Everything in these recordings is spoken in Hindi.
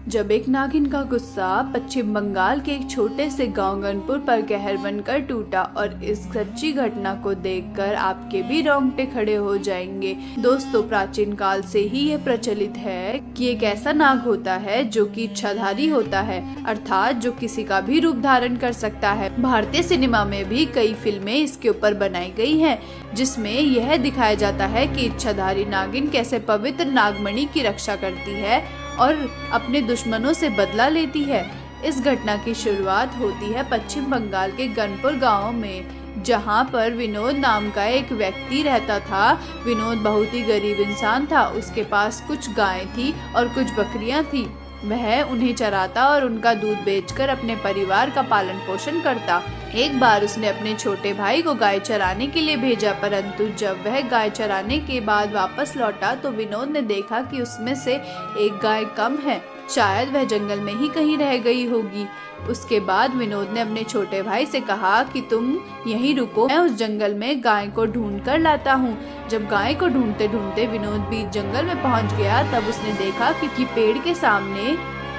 जब एक नागिन का गुस्सा पश्चिम बंगाल के एक छोटे से गांव गनपुर पर कहर बनकर टूटा और इस सच्ची घटना को देखकर आपके भी रोंगटे खड़े हो जाएंगे। दोस्तों, प्राचीन काल से ही यह प्रचलित है कि एक ऐसा नाग होता है जो कि इच्छाधारी होता है, अर्थात जो किसी का भी रूप धारण कर सकता है। भारतीय सिनेमा में भी कई फिल्में इसके ऊपर बनाई गई हैं, जिसमें यह दिखाया जाता है कि इच्छाधारी नागिन कैसे पवित्र नागमणि की रक्षा करती है और अपने दुश्मनों से बदला लेती है। इस घटना की शुरुआत होती है पश्चिम बंगाल के गनपुर गांव में, जहां पर विनोद नाम का एक व्यक्ति रहता था। विनोद बहुत ही गरीब इंसान था। उसके पास कुछ गायें थी और कुछ बकरियां थी। वह उन्हें चराता और उनका दूध बेचकर अपने परिवार का पालन पोषण करता। एक बार उसने अपने छोटे भाई को गाय चराने के लिए भेजा, परंतु जब वह गाय चराने के बाद वापस लौटा तो विनोद ने देखा कि उसमें से एक गाय कम है। शायद वह जंगल में ही कहीं रह गई होगी। उसके बाद विनोद ने अपने छोटे भाई से कहा कि तुम यहीं रुको, मैं उस जंगल में गाय को ढूंढ कर लाता हूँ। जब गाय को ढूंढते ढूंढते विनोद बीच जंगल में पहुँच गया, तब उसने देखा कि पेड़ के सामने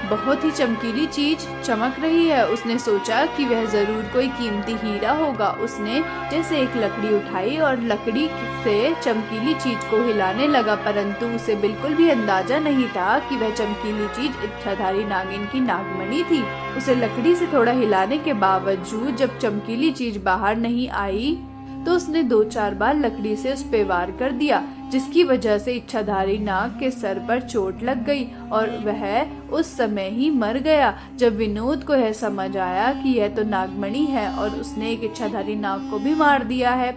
बहुत ही चमकीली चीज चमक रही है। उसने सोचा कि वह जरूर कोई कीमती हीरा होगा। उसने जैसे एक लकड़ी उठाई और लकड़ी से चमकीली चीज को हिलाने लगा, परंतु उसे बिल्कुल भी अंदाजा नहीं था कि वह चमकीली चीज इच्छाधारी नागिन की नागमणि थी। उसे लकड़ी से थोड़ा हिलाने के बावजूद जब चमकीली चीज बाहर नहीं आई तो उसने 2-4 बार लकड़ी से उस पे वार कर दिया, जिसकी वजह से इच्छाधारी नाग के सर पर चोट लग गई और वह उस समय ही मर गया। जब विनोद को यह समझ आया कि यह तो नागमणि है और उसने एक इच्छाधारी नाग को भी मार दिया है,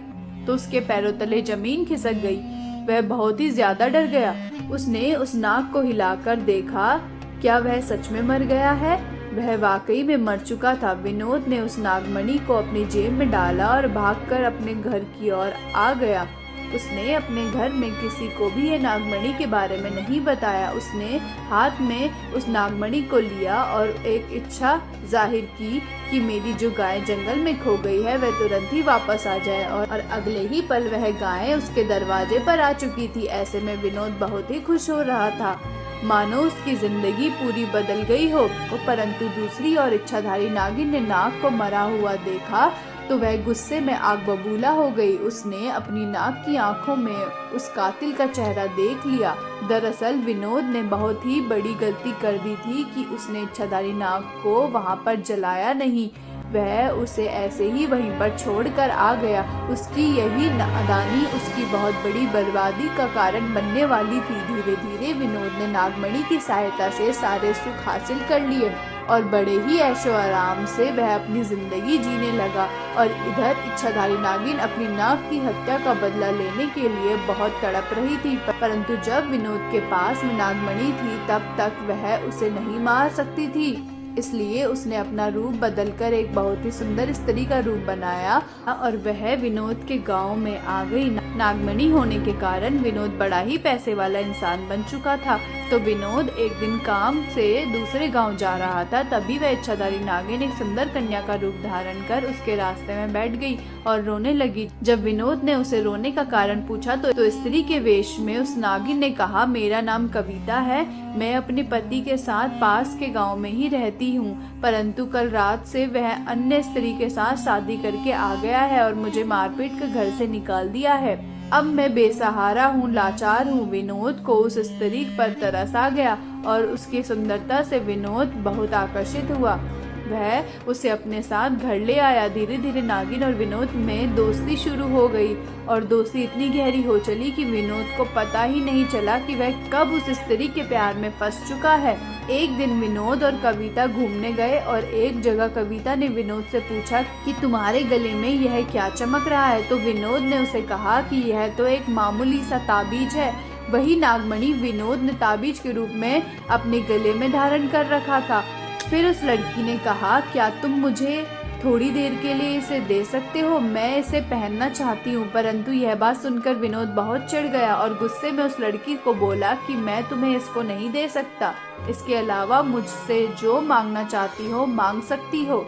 तो उसके पैरों तले जमीन खिसक गई। वह बहुत ही ज्यादा डर गया। उसने उस नाग को हिलाकर देखा, क्या वह सच में मर गया है? वह वाकई में मर चुका था। विनोद ने उस नागमणि को अपनी जेब में डाला और भागकर अपने घर की ओर आ गया। उसने अपने घर में किसी को भी ये नागमणि के बारे में नहीं बताया। उसने हाथ में उस नागमणि को लिया और एक इच्छा जाहिर की कि मेरी जो गाय जंगल में खो गई है वह तुरंत ही वापस आ जाए, और अगले ही पल वह गाय उसके दरवाजे पर आ चुकी थी। ऐसे में विनोद बहुत ही खुश हो रहा था, मानो उसकी जिंदगी पूरी बदल गई हो। परंतु दूसरी ओर इच्छाधारी नागिन ने नाग को मरा हुआ देखा तो वह गुस्से में आग बबूला हो गई। उसने अपनी नाग की आंखों में उस कातिल का चेहरा देख लिया। दरअसल विनोद ने बहुत ही बड़ी गलती कर दी थी कि उसने इच्छाधारी नाग को वहां पर जलाया नहीं। वह उसे ऐसे ही वहीं पर छोड़कर आ गया। उसकी यही नादानी उसकी बहुत बड़ी बर्बादी का कारण बनने वाली थी। धीरे धीरे विनोद ने नागमणि की सहायता से सारे सुख हासिल कर लिए और बड़े ही ऐशो आराम से वह अपनी जिंदगी जीने लगा। और इधर इच्छाधारी नागिन अपनी नाग की हत्या का बदला लेने के लिए बहुत तड़प रही थी, परंतु जब विनोद के पास में नागमणि थी तब तक वह उसे नहीं मार सकती थी। इसलिए उसने अपना रूप बदलकर एक बहुत ही सुंदर स्त्री का रूप बनाया और वह विनोद के गांव में आ गई। नागमणि होने के कारण विनोद बड़ा ही पैसे वाला इंसान बन चुका था। तो विनोद एक दिन काम से दूसरे गांव जा रहा था, तभी वह इच्छाधारी नागिन एक सुंदर कन्या का रूप धारण कर उसके रास्ते में बैठ गई और रोने लगी। जब विनोद ने उसे रोने का कारण पूछा तो स्त्री के वेश में उस नागिन ने कहा, मेरा नाम कविता है, मैं अपने पति के साथ पास के गांव में ही रहती हूँ, परंतु कल रात से वह अन्य स्त्री के साथ शादी करके आ गया है और मुझे मारपीट कर घर से निकाल दिया है। अब मैं बेसहारा हूँ, लाचार हूँ। विनोद को उस स्त्री पर तरस आ गया और उसकी सुंदरता से विनोद बहुत आकर्षित हुआ। वह उसे अपने साथ घर ले आया। धीरे धीरे नागिन और विनोद में दोस्ती शुरू हो गई और दोस्ती इतनी गहरी हो चली कि विनोद को पता ही नहीं चला कि वह कब उस स्त्री के प्यार में फंस चुका है। एक दिन विनोद और कविता घूमने गए और एक जगह कविता ने विनोद से पूछा कि तुम्हारे गले में यह क्या चमक रहा है? तो विनोद ने उसे कहा कि यह तो एक मामूली सा ताबीज है। वही नागमणि विनोद ने ताबीज के रूप में अपने गले में धारण कर रखा था। फिर उस लड़की ने कहा, क्या तुम मुझे थोड़ी देर के लिए इसे दे सकते हो? मैं इसे पहनना चाहती हूँ। परंतु यह बात सुनकर विनोद बहुत चिढ़ गया और गुस्से में उस लड़की को बोला कि मैं तुम्हें इसको नहीं दे सकता। इसके अलावा मुझसे जो मांगना चाहती हो मांग सकती हो।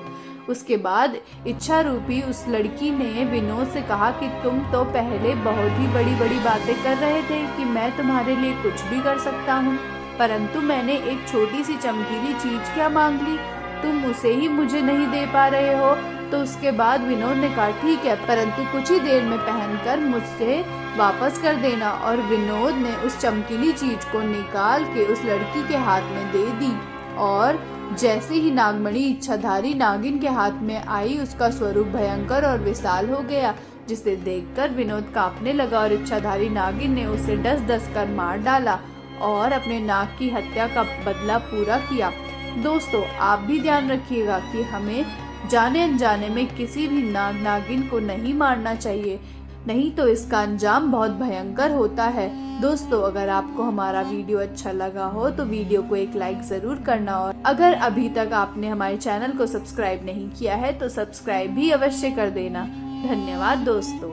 उसके बाद इच्छा रूपी उस लड़की ने विनोद से कहा कि तुम तो पहले बहुत ही बड़ी बड़ी बातें कर रहे थे कि मैं तुम्हारे लिए कुछ भी कर सकता हूँ। परंतु मैंने एक छोटी सी चमकीली चीज क्या मांग ली, तुम उसे ही मुझे नहीं दे पा रहे हो। तो उसके बाद विनोद ने कहा ठीक है, परंतु कुछ ही देर में पहनकर मुझसे वापस कर देना। और विनोद ने उस चमकीली चीज को निकाल के उस लड़की के हाथ में दे दी। और जैसे ही नागमणि इच्छाधारी नागिन के हाथ में आई, उसका स्वरूप भयंकर और विशाल हो गया, जिसे देखकर विनोद कांपने लगा और इच्छाधारी नागिन ने उसे डस कर मार डाला और अपने नाग की हत्या का बदला पूरा किया। दोस्तों, आप भी ध्यान रखिएगा कि हमें जाने अनजाने में किसी भी नाग नागिन को नहीं मारना चाहिए, नहीं तो इसका अंजाम बहुत भयंकर होता है। दोस्तों, अगर आपको हमारा वीडियो अच्छा लगा हो तो वीडियो को एक लाइक जरूर करना, और अगर अभी तक आपने हमारे चैनल को सब्सक्राइब नहीं किया है तो सब्सक्राइब भी अवश्य कर देना। धन्यवाद दोस्तों।